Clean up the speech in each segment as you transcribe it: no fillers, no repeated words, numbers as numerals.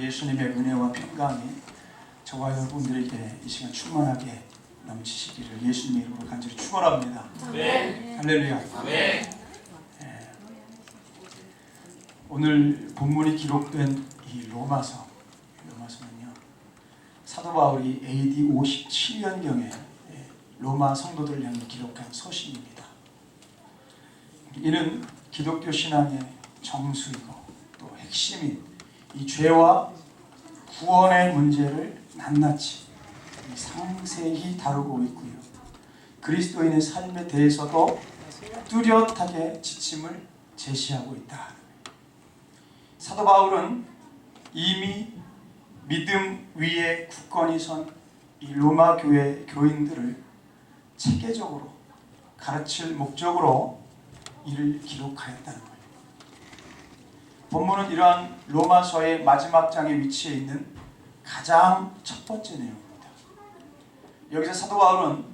예수님의 은혜와 평강이 저와 여러분들에게 이 시간 충만하게 넘치시기를 예수님의 이름으로 간절히 축원합니다. 네. 할렐루야. 네. 오늘 본문이 기록된 이 로마서는요, 사도 바울이 AD 57년경에 로마 성도들을 향해 기록한 서신입니다. 이는 기독교 신앙의 정수이고 또 핵심인 이 죄와 구원의 문제를 낱낱이 상세히 다루고 있고요. 그리스도인의 삶에 대해서도 뚜렷하게 지침을 제시하고 있다. 사도 바울은 이미 믿음 위에 굳건히 선 이 로마 교회 교인들을 체계적으로 가르칠 목적으로 이를 기록하였다는 거예요. 본문은 이러한 로마서의 마지막 장에 위치해 있는 가장 첫 번째 내용입니다. 여기서 사도 바울은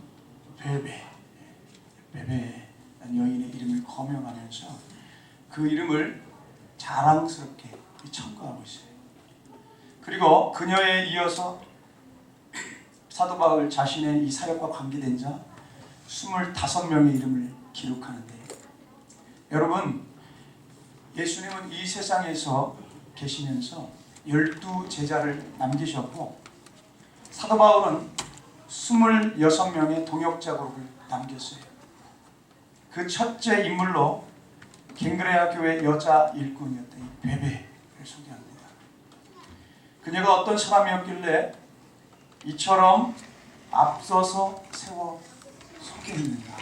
베베라는 여인의 이름을 거명하면서 그 이름을 자랑스럽게 첨가하고 있어요. 그리고 그녀에 이어서 사도 바울 자신의 이 사역과 관계된 자 25명의 이름을 기록하는데, 여러분, 예수님은 이 세상에서 계시면서 12제자를 남기셨고 사도 바울은 26명의 동역자 그룹을 남겼어요. 그 첫째 인물로 갱그레아 교회 여자 일꾼이었던 이 베베를 소개합니다. 그녀가 어떤 사람이었길래 이처럼 앞서서 세워 소개했는가?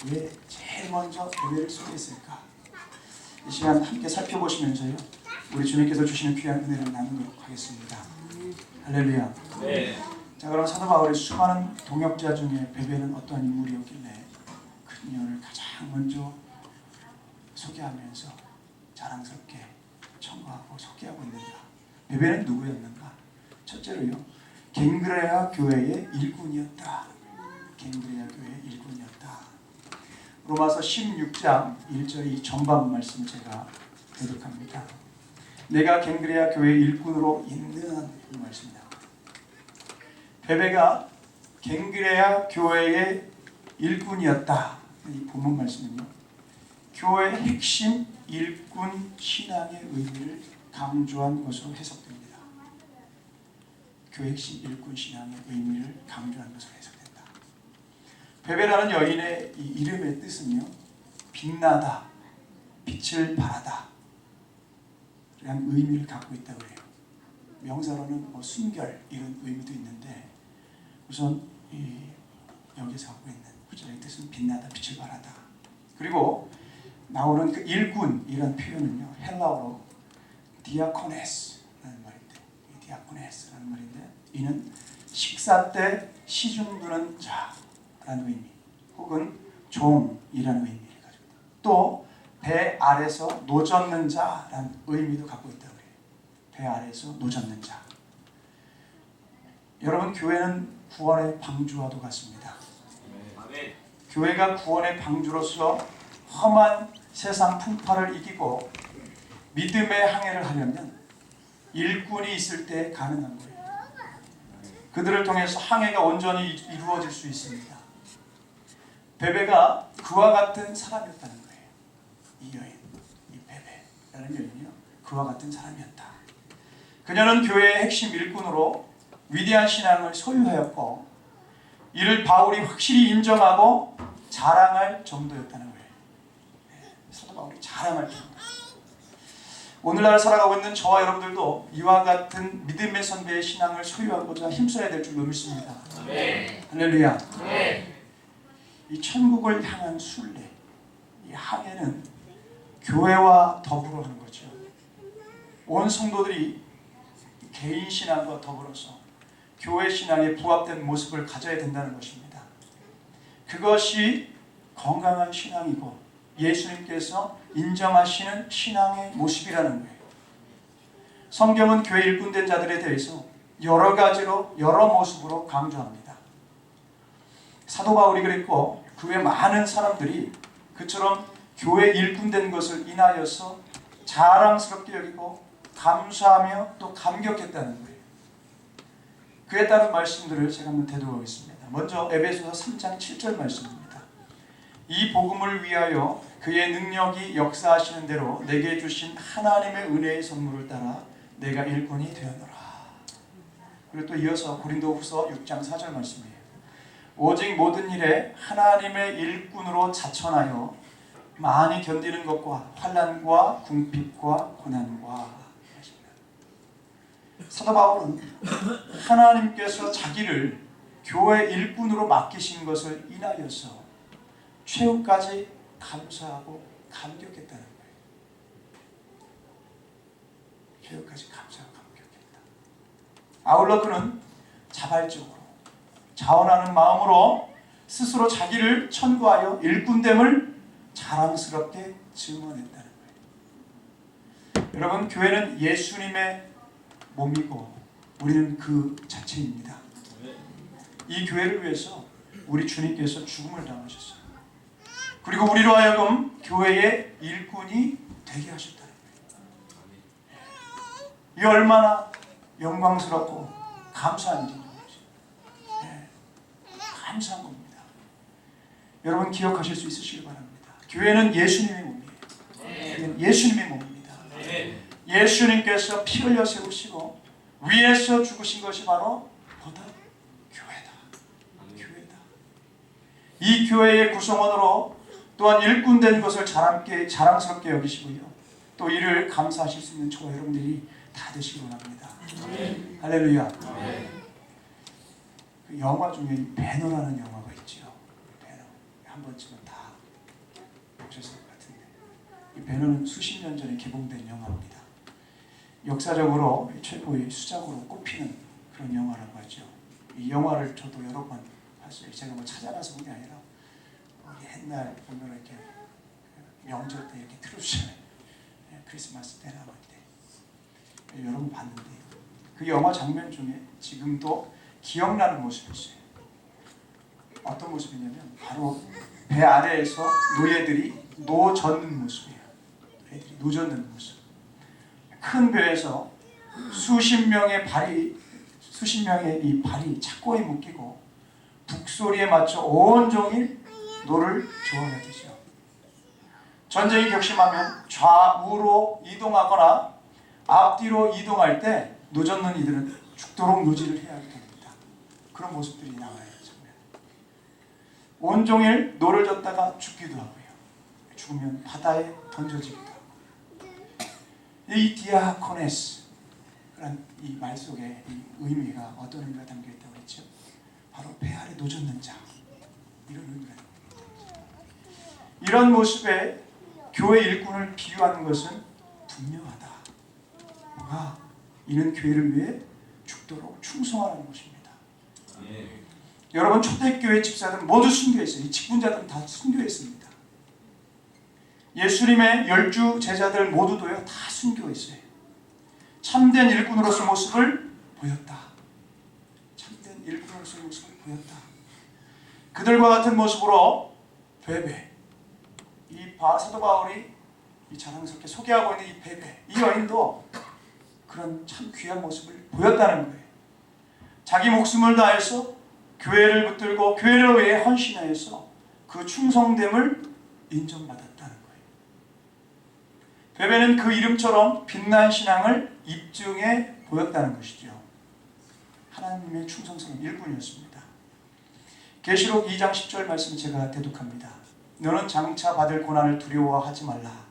왜 제일 먼저 베베를 소개했을까? 이 시간 함께 살펴보시면서요, 우리 주님께서 주시는 귀한 은혜를 나누도록 하겠습니다. 할렐루야. 네. 자, 그럼 사도 바울의 수많은 동역자 중에 베베는 어떤 인물이었길래 그녀를 가장 먼저 소개하면서 자랑스럽게 첨가하고 소개하고 있는가? 베베는 누구였는가? 첫째로요, 갱그레아 교회의 일꾼이었다. 갱그레아 교회의 일꾼이었다. 로마서 16장 1절 이 전반 말씀을 제가 교독합니다. 내가 갱그레아 교회의 일꾼으로 있는 이 말씀입니다. 베베가 갱그레아 교회의 일꾼이었다. 이 본문 말씀은요, 교회의 핵심 일꾼 신앙의 의미를 강조한 것으로 해석됩니다. 교회 핵심 일꾼 신앙의 의미를 강조한 것으로 해석된다. 베베라는 여인의 이 이름의 뜻은요, 빛나다, 빛을 발하다 라는 의미를 갖고 있다고 해요. 명사로는 순결 이런 의미도 있는데, 우선 여기서 갖고 있는 구절의 뜻은 빛나다, 빛을 발하다. 그리고 나오는 그 일꾼이라는 표현은요, 헬라어로 디아코네스라는 말인데, 디아코네스라는 말인데, 이는 식사 때 시중 두는 자라는 의미, 혹은 종이라는 의미를 가지고 있다. 또 배 아래서 노젓는 자라는 의미도 갖고 있다고 해요. 배 아래서 노젓는 자. 여러분, 교회는 구원의 방주와도 같습니다. 교회가 구원의 방주로서 험한 세상 풍파를 이기고 믿음의 항해를 하려면 일꾼이 있을 때 가능한 거예요. 그들을 통해서 항해가 온전히 이루어질 수 있습니다. 베베가 그와 같은 사람이었다는 거예요. 이 여인, 이 베베라는 여인이요, 그와 같은 사람이었다. 그녀는 교회의 핵심 일꾼으로 위대한 신앙을 소유하였고, 이를 바울이 확실히 인정하고 자랑할 정도였다는 거예요. 사도 바울이 자랑할 정도. 오늘날 살아가고 있는 저와 여러분들도 이와 같은 믿음의 선배의 신앙을 소유하고자 힘써야 될 줄 믿습니다. 네. 할렐루야. 네. 이 천국을 향한 순례, 이 항해는 교회와 더불어 하는 거죠. 온 성도들이 개인 신앙과 더불어서 교회 신앙에 부합된 모습을 가져야 된다는 것입니다. 그것이 건강한 신앙이고 예수님께서 인정하시는 신앙의 모습이라는 거예요. 성경은 교회 일꾼된 자들에 대해서 여러 가지로 여러 모습으로 강조합니다. 사도 바울이 그랬고 그 외 많은 사람들이 그처럼 교회 일꾼된 것을 인하여서 자랑스럽게 여기고 감사하며 또 감격했다는 거예요. 그에 따른 말씀들을 제가 한번 대두하겠습니다. 먼저 에베소서 3장 7절 말씀입니다. 이 복음을 위하여 그의 능력이 역사하시는 대로 내게 주신 하나님의 은혜의 선물을 따라 내가 일꾼이 되었노라. 그리고 또 이어서 고린도후서 6장 4절 말씀이에요. 오직 모든 일에 하나님의 일꾼으로 자천하여 많이 견디는 것과 환난과 궁핍과 고난과. 사도 바울은 하나님께서 자기를 교회 일꾼으로 맡기신 것을 인하여서 최후까지 감사하고 감격했다는 거예요. 최후까지 감사하고 감격했다. 아울러 그는 자발적으로 자원하는 마음으로 스스로 자기를 천구하여 일꾼됨을 자랑스럽게 증언했다는 거예요. 여러분, 교회는 예수님의 몸이고 우리는 그 자체입니다. 이 교회를 위해서 우리 주님께서 죽음을 당하셨어요. 그리고 우리로 하여금 교회의 일꾼이 되게 하셨다는 거예요. 이 얼마나 영광스럽고 감사한 일인 거죠. 감사한 겁니다. 여러분 기억하실 수 있으시길 바랍니다. 교회는 예수님의 몸이에요. 교회는 예수님의 몸입니다. 예수님께서 피 흘려 세우시고 위에서 죽으신 것이 바로 보다 교회다. 교회다. 이 교회의 구성원으로 또한 일꾼된 것을 자랑스럽게 여기시고요. 또 이를 감사하실 수 있는 저와 여러분들이 다 되시기 원합니다. 할렐루야. 그 영화 중에 배너라는 영화가 있죠. 배너. 한 번쯤은 다 보셨을 것 같은데 이 배너는 수십 년 전에 개봉된 영화입니다. 역사적으로 최고의 수작으로 꼽히는 그런 영화라고 하죠. 이 영화를 저도 여러 번 봤어요. 제가 뭐 찾아가서 본 게 아니라 옛날 보면 이렇게 명절 때 이렇게 틀어주잖아요. 크리스마스 때나 뭐 때 여러 번 봤는데 그 영화 장면 중에 지금도 기억나는 모습이 있어요. 어떤 모습이냐면 바로 배 아래에서 노예들이 노 젓는 모습이에요. 노예들이 노 젓는 모습. 큰 배에서 수십 명의 이 발이 착고에 묶이고 북소리에 맞춰 온종일 노를 저어야 되죠. 전쟁이 격심하면 좌우로 이동하거나 앞뒤로 이동할 때 노 젓는 이들은 죽도록 노질을 해야 됩니다. 그런 모습들이 나와요. 정말. 온종일 노를 젓다가 죽기도 하고요. 죽으면 바다에 던져지기도 하고. 이 디아코네스 라는 이 말 속에 이 의미가 어떤 의미가 담겨 있다고 했죠? 바로 배 아래 노 젓는 자. 이런 의미가 담겨 있다. 이런 모습에 교회 일꾼을 비유하는 것은 분명하다. 뭐가? 이는 교회를 위해 죽도록 충성하는 것입니다. 여러분 초대교회 집사들은 모두 순교했어요. 이 직분자들은 다 순교했습니다. 예수님의 12 제자들 모두도요 다 순교했어요. 참된 일꾼으로서 모습을 보였다. 참된 일꾼으로서 모습을 보였다. 그들과 같은 모습으로 베베 이 사도 바울이 이 자랑스럽게 소개하고 있는 이 베베 이 여인도 그런 참 귀한 모습을 보였다는 거예요. 자기 목숨을 다해서 교회를 붙들고 교회를 위해 헌신하여서 그 충성됨을 인정받았다는 거예요. 베베는 그 이름처럼 빛난 신앙을 입증해 보였다는 것이죠. 하나님의 충성스러운 일꾼이었습니다. 계시록 2장 10절 말씀 제가 대독합니다. 너는 장차 받을 고난을 두려워하지 말라.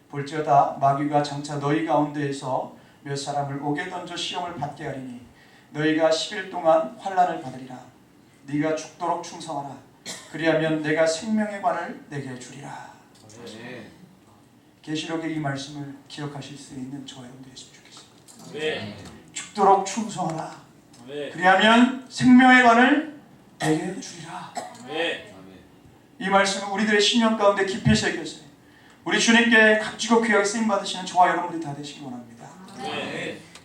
볼지어다 마귀가 장차 너희 가운데에서 몇 사람을 옥에 던져 시험을 받게 하리니 너희가 10일 동안 환난을 받으리라. 네가 죽도록 충성하라. 그리하면 내가 생명의 관을 내게 주리라. 계시록의 이 말씀을 기억하실 수 있는 저와 여러분 되셨으면 좋겠습니다. 죽도록 충성하라. 그리하면 생명의 관을 내게 주리라. 이 말씀은 우리들의 신령 가운데 깊이 새겼어요. 우리 주님께 값지고 귀하게 쓰임 받으시는 저와 여러분들이 다 되시기 원합니다.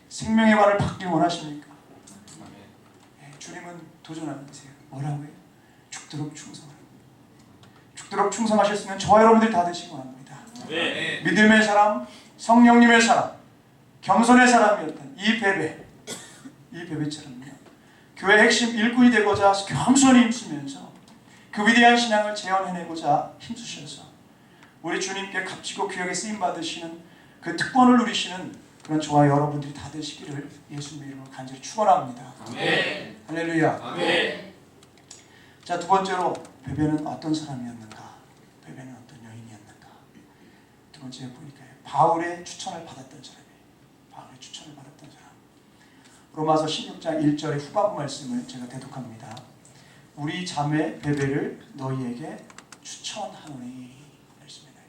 생명의 관을 받길 원하십니까? 주님은 도전하세요. 뭐라고요? 죽도록 충성하라. 죽도록 충성하셨으면 저와 여러분들이 다 되시기 원합니다. 믿음의 사람, 성령님의 사람, 겸손의 사람이었던 이 베베처럼요. 교회 핵심 일꾼이 되고자 겸손히 힘쓰면서 그 위대한 신앙을 재현해내고자 힘쓰셔서 우리 주님께 값지고 귀하게 쓰임받으시는 그 특권을 누리시는 그런 저와 여러분들이 다 되시기를 예수님의 이름으로 간절히 축원합니다. 아멘. 할렐루야. 아멘. 자, 두 번째로 베베는 어떤 사람이었는가? 베베는 어떤 여인이었는가? 두 번째 보니까 바울의 추천을 받았던 사람이에요. 바울의 추천을 받았던 사람. 로마서 16장 1절의 후반부 말씀을 제가 대독합니다. 우리 자매 베베를 너희에게 추천하노니. 말씀입니다.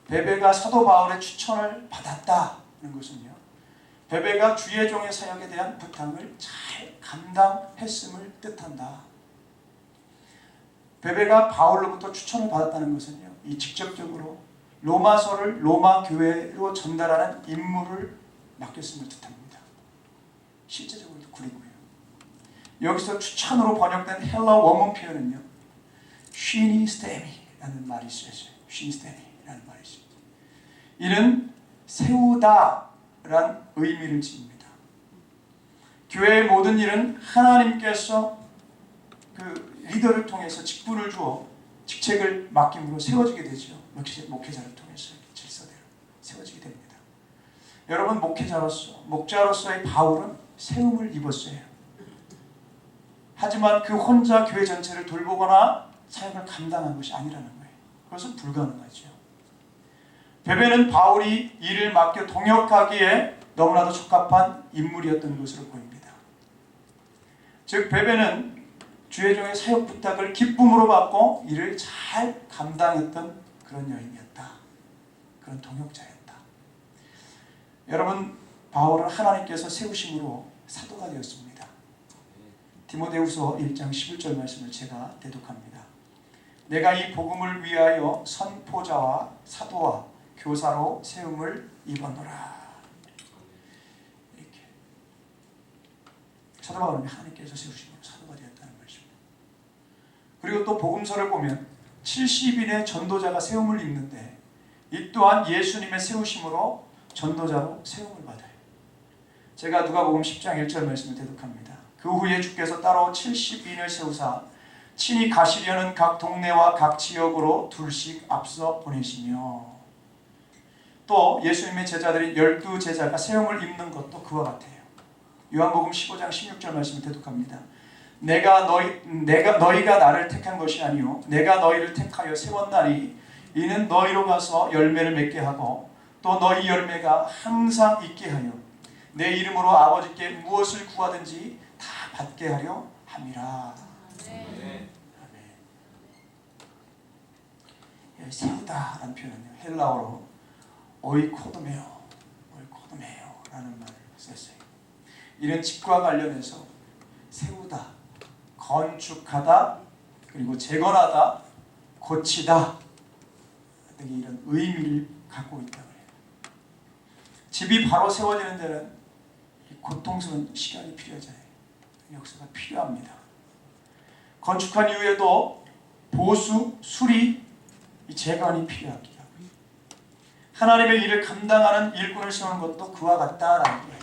베베가 사도 바울의 추천을 받았다는 것은요, 베베가 주의 종의 사역에 대한 부탁을 잘 감당했음을 뜻한다. 베베가 바울로부터 추천을 받았다는 것은요, 이 직접적으로 로마서를 로마 교회로 전달하는 임무를 맡겼음을 뜻합니다. 실제적으로도 그리고요. 여기서 추천으로 번역된 헬라 원문 표현은요, 쉬니스테미라는 말이 쓰여져요. 쉬니스테미라는 말이 쓰여져요. 이는 세우다라는 의미를 지닙니다. 교회의 모든 일은 하나님께서 그 리더를 통해서 직분을 주어 직책을 맡김으로 세워지게 되죠. 목회자를 통해서 질서대로 세워지게 됩니다. 여러분, 목자로서의 바울은 세움을 입었어요. 하지만 그 혼자 교회 전체를 돌보거나 사역을 감당한 것이 아니라는 거예요. 그것은 불가능하죠. 베베는 바울이 일을 맡겨 동역하기에 너무나도 적합한 인물이었던 것으로 보입니다. 즉, 베베는 주의 종의 사역 부탁을 기쁨으로 받고 일을 잘 감당했던 그런 여인이었다. 그런 동역자였다. 여러분, 바울은 하나님께서 세우심으로 사도가 되었습니다. 디모데후서 1장 11절 말씀을 제가 대독합니다. 내가 이 복음을 위하여 선포자와 사도와 교사로 세움을 입었노라. 이렇게 사도 바울은 하나님께서 세우심으로 사도가 되었다는 것입니다. 그리고 또 복음서를 보면 70인의 전도자가 세움을 입는데 이 또한 예수님의 세우심으로 전도자로 세움을 받아요. 제가 누가복음 10장 1절 말씀을 대독합니다. 그 후에 주께서 따로 70인을 세우사 친히 가시려는 각 동네와 각 지역으로 둘씩 앞서 보내시며, 또 예수님의 제자들인 12제자가 세움을 입는 것도 그와 같아요. 요한복음 15장 16절 말씀을 대독합니다. 너희가 나를 택한 것이 아니요 내가 너희를 택하여 세웠나니 이는 너희로 가서 열매를 맺게 하고 또 너희 열매가 항상 있게 하여 내 이름으로 아버지께 무엇을 구하든지 다 받게 하려 함이라. 아멘. 세우다라는 표현은요, 헬라어로 오이코도메오라는 말을 썼어요. 이런 집과 관련해서 세우다, 건축하다, 그리고 재건하다, 고치다 등의 이런 의미를 갖고 있다고 해요. 집이 바로 세워지는 데는 고통스러운 시간이 필요하잖아요. 역사가 필요합니다. 건축한 이후에도 보수, 수리, 이 재건이 필요합니다. 하나님의 일을 감당하는 일꾼을 세우는 것도 그와 같다라는 거예요.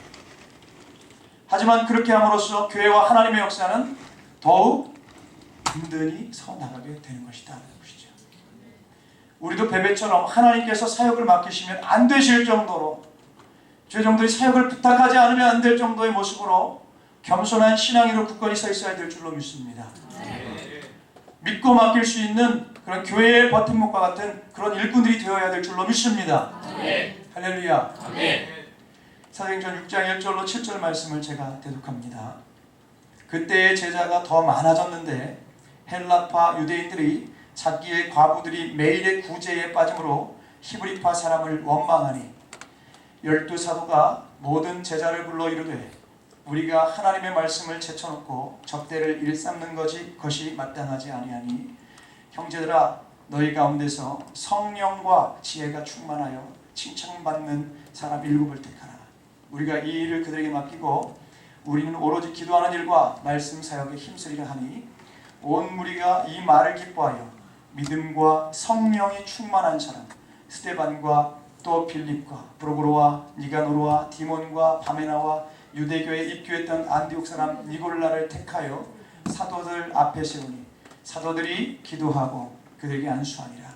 하지만 그렇게 함으로써 교회와 하나님의 역사는 더욱 든든히 서나가게 되는 것이다. 것이죠. 우리도 베베처럼 하나님께서 사역을 맡기시면 안 되실 정도로, 주의 종들이 사역을 부탁하지 않으면 안 될 정도의 모습으로 겸손한 신앙인으로 굳건히 서 있어야 될 줄로 믿습니다. 믿고 맡길 수 있는 그런 교회의 버팀목과 같은 그런 일꾼들이 되어야 될 줄로 믿습니다. 할렐루야. 사도행전 6장 1절로 7절 말씀을 제가 대독합니다. 그때의 제자가 더 많아졌는데 헬라파 유대인들이 자기의 과부들이 매일의 구제에 빠짐으로 히브리파 사람을 원망하니 12사도가 모든 제자를 불러 이르되 우리가 하나님의 말씀을 제쳐놓고 접대를 일삼는 것이 마땅하지 아니하니 형제들아 너희 가운데서 성령과 지혜가 충만하여 칭찬받는 사람 7을 택하라. 우리가 이 일을 그들에게 맡기고 우리는 오로지 기도하는 일과 말씀 사역에 힘쓰리라 하니 온 무리가 이 말을 기뻐하여 믿음과 성령이 충만한 사람 스데반과 또 빌립과 브로고로와 니가노르와 디몬과 바메나와 유대교에 입교했던 안디옥 사람 니골라를 택하여 사도들 앞에 세우니 사도들이 기도하고 그들에게 안수하니라.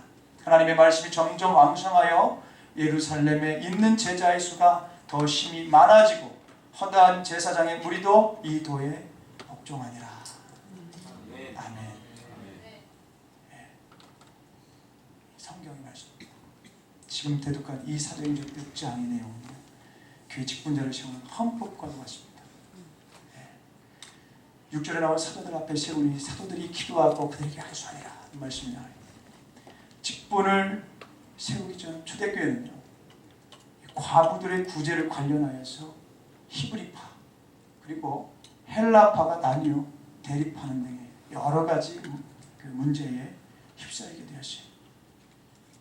하나님의 말씀이 점점 왕성하여 예루살렘에 있는 제자의 수가 더 심히 많아지고 허다한 제사장의 무리도 이 도에 복종하니라. 아멘. 네. 성경의 말씀입니다. 지금 대독한 이 사도행전 6장의 내용은 교회 직분자를 세우는 헌법과 같습니다. 6절에 나온 사도들 앞에 세우니 사도들이 기도하고 그들에게 안수하니라 말씀이 나와요. 직분을 세우기 전 초대교회는요, 과부들의 구제를 관련하여서 히브리파 그리고 헬라파가 나뉘어 대립하는 등의 여러 가지 그 문제에 휩싸이게 되었어요.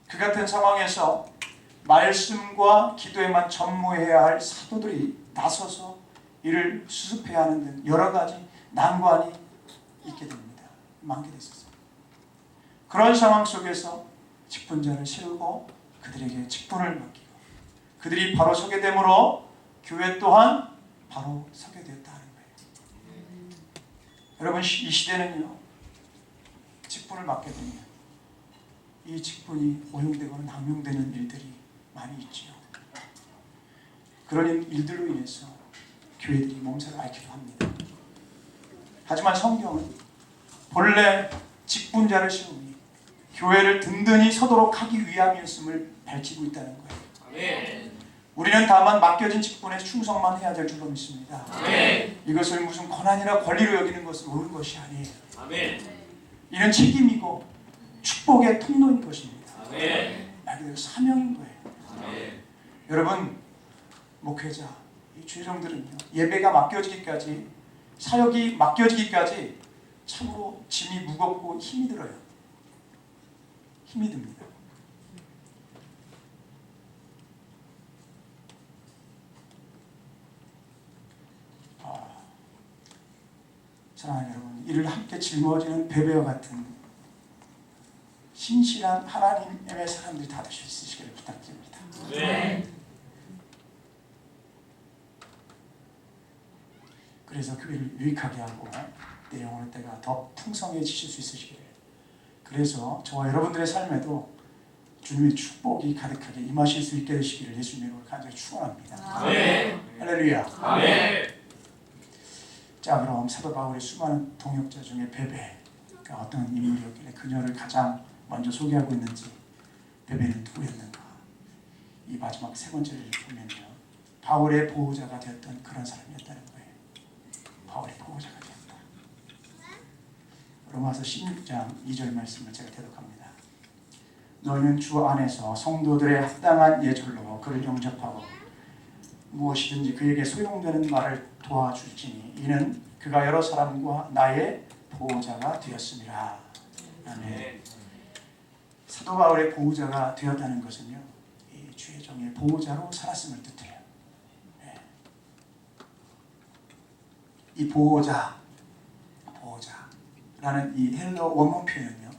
그 같은 상황에서 말씀과 기도에만 전무해야 할 사도들이 나서서 이를 수습해야 하는 등 여러 가지 난관이 있게 됩니다. 많게 됐었어요. 그런 상황 속에서 직분자를 세우고 그들에게 직분을 맡기고 그들이 바로 서게 되므로 교회 또한 바로 서게 되었다는 거예요. 여러분, 이 시대는요, 직분을 맡게 되면 이 직분이 오용되거나 남용되는 일들이 많이 있지요. 그런 일들로 인해서 교회들이 몸살을 앓기도 합니다. 하지만 성경은 본래 직분자를 세우니 교회를 든든히 서도록 하기 위함이었음을 밝히고 있다는 거예요. 아멘. 우리는 다만 맡겨진 직분에 충성만 해야 될 줄로 믿습니다. 아멘. 이것을 무슨 권한이나 권리로 여기는 것은 옳은 것이 아니에요. 아멘. 이는 책임이고 축복의 통로인 것입니다. 아멘. 말 그대로 사명인 거예요. 아멘. 여러분, 목회자, 이 주의종들은요, 예배가 맡겨지기까지, 사역이 맡겨지기까지 참으로 짐이 무겁고 힘이 들어요. 힘이 듭니다. 사랑하는 여러분, 이를 함께 짊어지는 베베와 같은 신실한 하나님의 사람들이 다 될 수 있으시기를 부탁드립니다. 네. 그래서 교회를 유익하게 하고 내 영혼의 때가 더 풍성해지실 수 있으시기를, 그래서 저와 여러분들의 삶에도 주님의 축복이 가득하게 임하실 수 있게 되시기를 예수님의 이름으로 간절히 축원합니다. 아멘. 할렐루야. 아멘. 자, 그럼 사도 바울의 수많은 동역자 중에 베베가 어떤 인물이었길래 그녀를 가장 먼저 소개하고 있는지, 베베는 누구였는가? 이 마지막 세 번째를 보면요, 바울의 보호자가 되었던 그런 사람이었다는 거예요. 바울의 보호자가 되었다. 로마서 16장 2절 말씀을 제가 대독합니다. 너희는 주 안에서 성도들의 합당한 예절로 그를 영접하고 무엇이든지 그에게 소용되는 말을 도와줄지니 이는 그가 여러 사람과 나의 보호자가 되었습니다. 아멘. 사도 바울의 보호자가 되었다는 것은요, 이 주의 종의 보호자로 살았음을 뜻해요. 네. 이 보호자라는 이 헬러 원문 표현은요,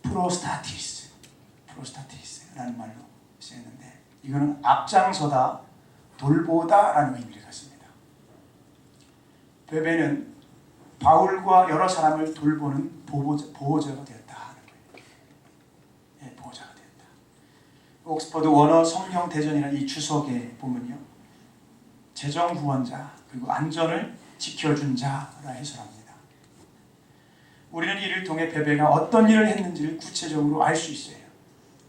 프로스타티스라는 말로 쓰였는데, 이거는 앞장서다, 돌보다라는 의미를 갖습니다. 베베는 바울과 여러 사람을 돌보는 보호자가 되었다 하는 거예요. 네, 보호자가 되었다. 옥스퍼드 원어 성경 대전이라는 이 주석에 보면요, 재정 구원자 그리고 안전을 지켜준 자라 해설합니다. 우리는 이를 통해 베베가 어떤 일을 했는지를 구체적으로 알 수 있어요.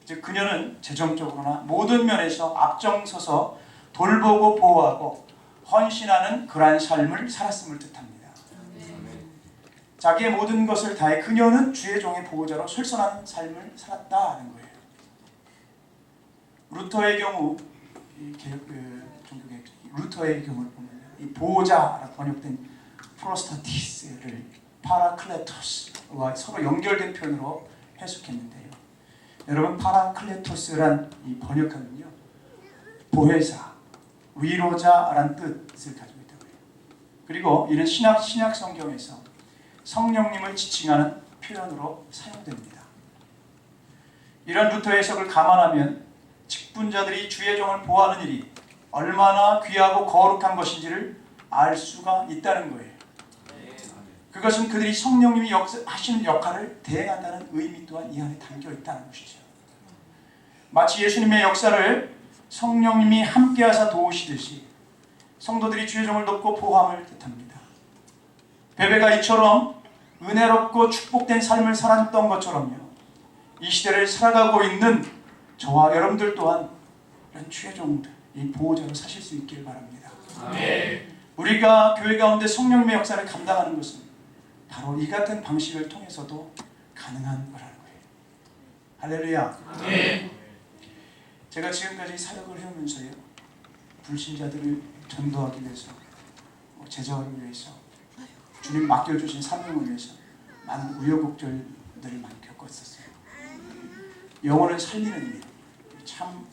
즉 그녀는 재정적으로나 모든 면에서 앞장서서 돌보고 보호하고 헌신하는 그러한 삶을 살았음을 뜻합니다. 자기의 모든 것을 다해 그녀는 주의 종의 보호자로 솔선한 삶을 살았다는 거예요. 루터의 경우, 종교개혁 루터의 경우를 보면 이 보호자라고 번역된 프로스타티스를 파라클레토스와 서로 연결된 표현으로 해석했는데요. 여러분, 파라클레토스란 이 번역하면요, 보혜사, 위로자라는 뜻을 가지고 있다고 해요. 그리고 이는 신약 성경에서 성령님을 지칭하는 표현으로 사용됩니다. 이런 루터 해석을 감안하면 직분자들이 주의 종을 보호하는 일이 얼마나 귀하고 거룩한 것인지를 알 수가 있다는 거예요. 그것은 그들이 성령님이 하시는 역할을 대행한다는 의미 또한 이 안에 담겨 있다는 것이죠. 마치 예수님의 역사를 성령님이 함께하사 도우시듯이 성도들이 주의 종을 돕고 보호함을 뜻합니다. 베베가 이처럼 은혜롭고 축복된 삶을 살았던 것처럼요, 이 시대를 살아가고 있는 저와 여러분들 또한 이런 주의 종들, 이 보호자로 사실 수 있기를 바랍니다. 아멘. 우리가 교회 가운데 성령님의 역사를 감당하는 것은 바로 이 같은 방식을 통해서도 가능한 거라는 거예요. 할렐루야. 아멘. 제가 지금까지 사역을 해오면서요, 불신자들을 전도하기 위해서, 제자를 위해서, 주님 맡겨주신 사명을 위해서 많은 우여곡절들을 많이 겪었었어요. 영혼을 살리는 일, 참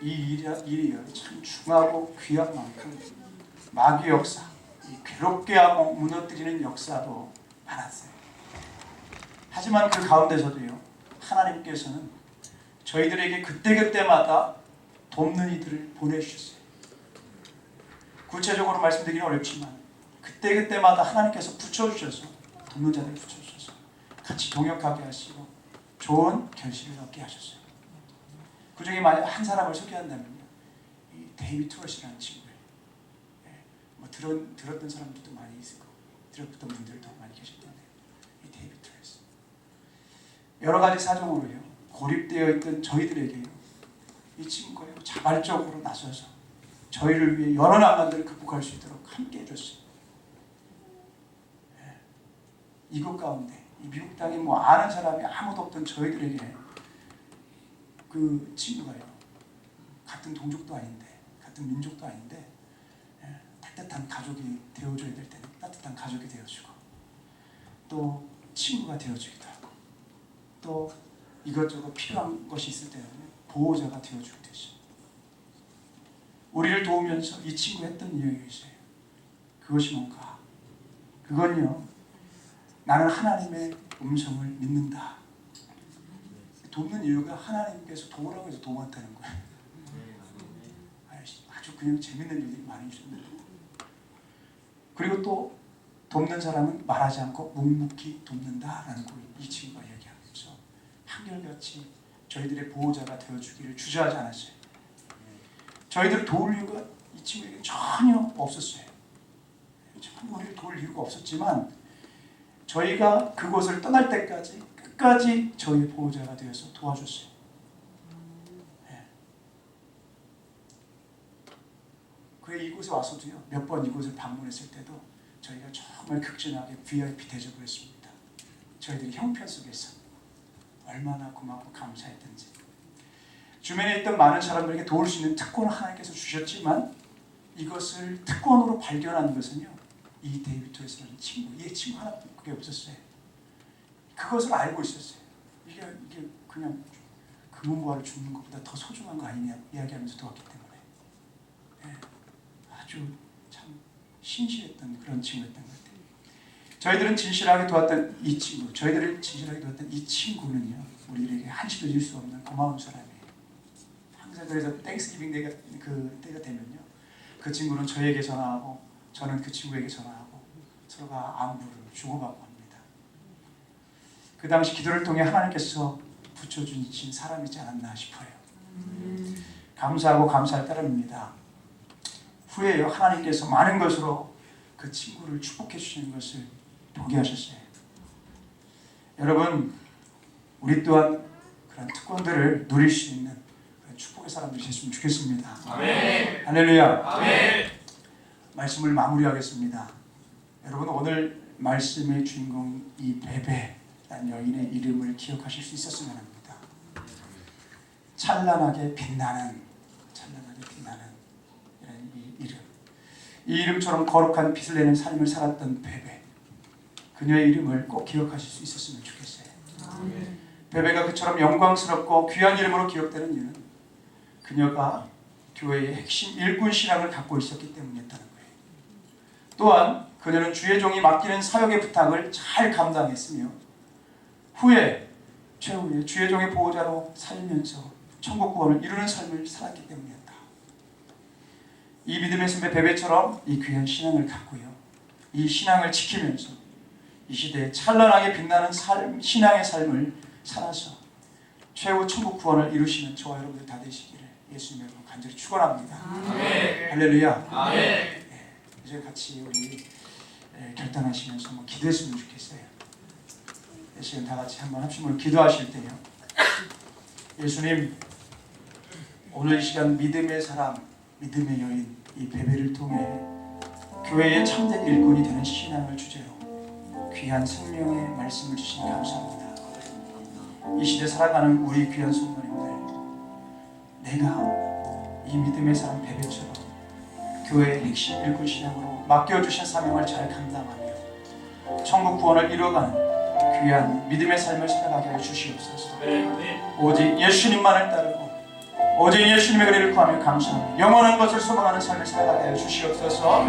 이 일이요, 참 중하고 귀한 만큼 마귀 역사, 이 괴롭게 하고 무너뜨리는 역사도 많았어요. 하지만 그 가운데서도요, 하나님께서는 저희들에게 그때그때마다 돕는 이들을 보내주셨어요. 구체적으로 말씀드리기는 어렵지만 그때그때마다 하나님께서 붙여주셔서, 돕는 자들을 붙여주셔서 같이 동역하게 하시고 좋은 결실을 얻게 하셨어요. 그 중에 만약 한 사람을 소개한다면요, 이 데이비드 트러시라는 친구예요. 들었던 사람들도 많이 있을 거고 들었던 분들도 많이 계실 텐데, 이 데이비드 트러시 여러 가지 사정으로요 고립되어 있던 저희들에게요, 이 친구가요 자발적으로 나서서 저희를 위해 여러 난관들을 극복할 수 있도록 함께 해줬어요. 이곳 가운데 이 미국 땅에 아는 사람이 아무도 없던 저희들에게 그 친구가요, 같은 동족도 아닌데, 같은 민족도 아닌데, 따뜻한 가족이 되어줘야 될 때는 따뜻한 가족이 되어주고, 또 친구가 되어주기도 하고, 또 이것저것 필요한 것이 있을 때는 보호자가 되어주기도 했어요. 우리를 도우면서 이 친구가 했던 이야기가 있어요. 그것이 뭔가? 그건요, 나는 하나님의 음성을 믿는다. 돕는 이유가 하나님께서 도우라고 해서 도왔다는 거예요. 아주 그냥 재밌는 일들이 많이 있었는데, 그리고 또 돕는 사람은 말하지 않고 묵묵히 돕는다라는 걸 이 친구가 얘기하면서 한결같이 저희들의 보호자가 되어주기를 주저하지 않았어요. 저희들을 도울 이유가 이 친구에게 전혀 없었어요. 전혀 우리를 도울 이유가 없었지만 저희가 그곳을 떠날 때까지 끝까지 저희 보호자가 되어서 도와줬어요. 그래 이곳에 와서도요, 몇 번 이곳을 방문했을 때도 저희가 정말 극진하게 VIP 대접을 했습니다. 저희들이 형편 속에서 얼마나 고맙고 감사했던지. 주변에 있던 많은 사람들에게 도울 수 있는 특권을 하나님께서 주셨지만 이것을 특권으로 발견한 것은요, 이 데이비드 트레스라는 친구, 이 친구 하나밖에 없었어요. 그것을 알고 있었어요. 이게 그냥 금은보화를 주는 것보다 더 소중한 거 아니냐 이야기하면서 도왔기 때문에 아주 참 신실했던 그런 친구였던 것 같아요. 저희들은 진실하게 도왔던 이 친구, 저희들을 진실하게 도왔던 이 친구는요, 우리에게 한시도 잊을 수 없는 고마운 사람이에요. 항상 그래서 땡스기빙 때가 되면요, 그 친구는 저에게 전화하고 저는 그 친구에게 전화하고 서로가 안부를 주고받고 합니다. 그 당시 기도를 통해 하나님께서 붙여주신 사람이지 않았나 싶어요. 감사하고 감사할 따름입니다. 후에요, 하나님께서 많은 것으로 그 친구를 축복해 주시는 것을 보게 하셨어요. 여러분, 우리 또한 그런 특권들을 누릴 수 있는 그런 축복의 사람들이 됐으면 좋겠습니다. 아멘. 할렐루야. 아멘. 말씀을 마무리하겠습니다. 여러분, 오늘 말씀의 주인공 이 베베라는 여인의 이름을 기억하실 수 있었으면 합니다. 찬란하게 빛나는 이런 이 이름. 이 이름처럼 거룩한 빛을 내는 삶을 살았던 베베. 그녀의 이름을 꼭 기억하실 수 있었으면 좋겠어요. 베베가 그처럼 영광스럽고 귀한 이름으로 기억되는 이유는 그녀가 교회의 핵심 일꾼 신앙을 갖고 있었기 때문이었다는 거예요. 또한 그녀는 주의 종이 맡기는 사역의 부탁을 잘 감당했으며 최후에 주의 종의 보호자로 살면서 천국 구원을 이루는 삶을 살았기 때문이었다. 이 믿음의 선배 베베처럼 이 귀한 신앙을 갖고요, 이 신앙을 지키면서 이 시대에 찬란하게 빛나는 신앙의 삶을 살아서 최후 천국 구원을 이루시는 저와 여러분들 다 되시기를 예수님의 이름으로 간절히 축원합니다. 할렐루야. 이제 같이 우리 결단하시면서 한번 기도했으면 좋겠어요. 이 시간 다 같이 한번 합심으로 기도하실 때요, 예수님, 오늘 이 시간 믿음의 사람, 믿음의 여인 이 베베를 통해 교회의 참된 일꾼이 되는 신앙을 주제로 귀한 생명의 말씀을 주시니 감사합니다. 이 시대 살아가는 우리 귀한 성도님들, 내가 이 믿음의 사람 베베처럼 교회의 핵심 일꾼 신앙으로 맡겨주신 사명을 잘 감당하며 천국 구원을 이루어가는 귀한 믿음의 삶을 살아가게 하여 주시옵소서. 오직 예수님만을 따르고 오직 예수님의 은혜를 구하며 감사하며 영원한 것을 소망하는 삶을 살아가게 하여 주시옵소서.